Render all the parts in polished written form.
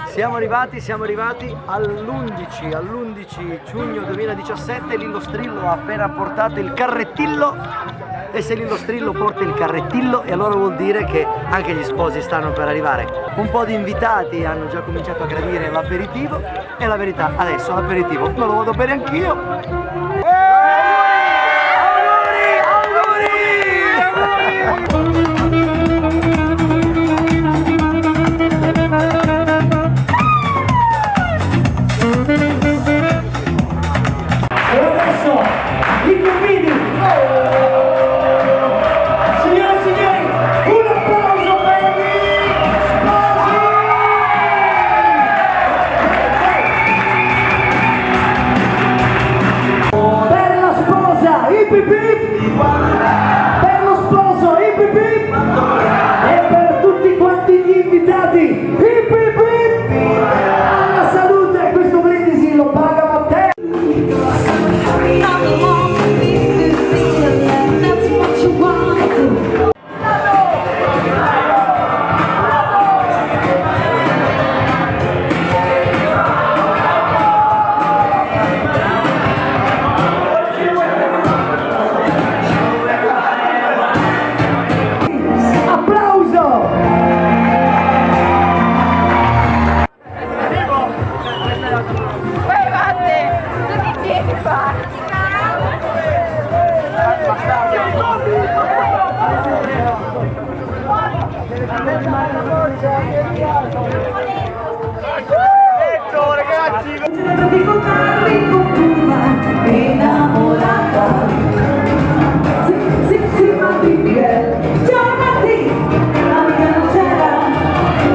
Siamo arrivati all'11 giugno 2017, Lillo Strillo ha appena portato il carrettillo e se Lillo Strillo porta il carrettillo e allora vuol dire che anche gli sposi stanno per arrivare. Un po' di invitati hanno già cominciato a gradire l'aperitivo e la verità adesso l'aperitivo me lo vado bene anch'io. Per lo sposo hip hip hip e per tutti quanti gli invitati hip hip hip alla salute, questo brindisi lo paga Matteo. Ecco ragazzi! Innamorata, sì, ma Miguel. Ciao ragazzi, l'amica non c'era,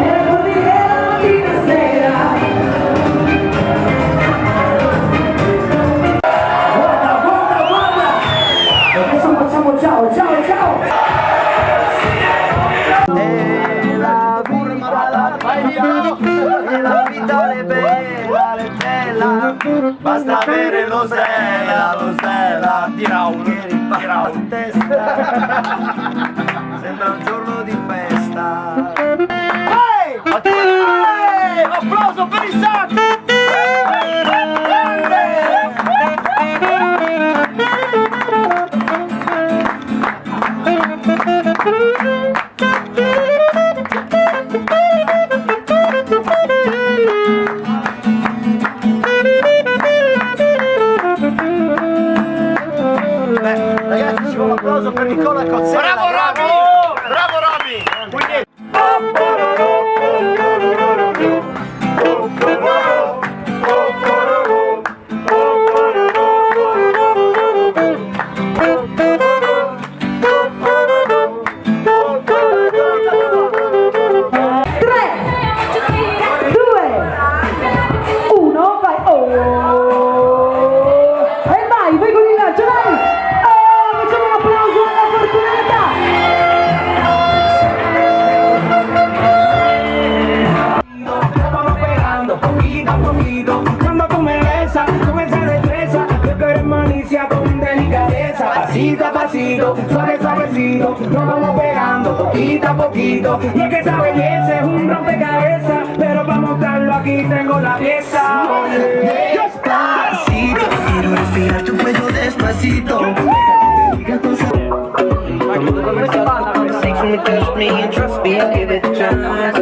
era così che la mattina sera. Guarda, adesso facciamo ciao. E la vita è bella, basta avere lo stella, tirau in testa, sembra un giorno di festa. Applauso per il sax! Ragazzi, ci vuole un applauso per Nicola Cozzella. Bravo Roby! Bravo Roby! Pasito a pasito, suavecito, nos vamos pegando poquito a poquito. Y es que esa belleza es un rompecabezas, pero para montarlo aquí tengo la pieza. Despacito, quiero respirar tu cuello despacito. Trust me, I'll give it a chance.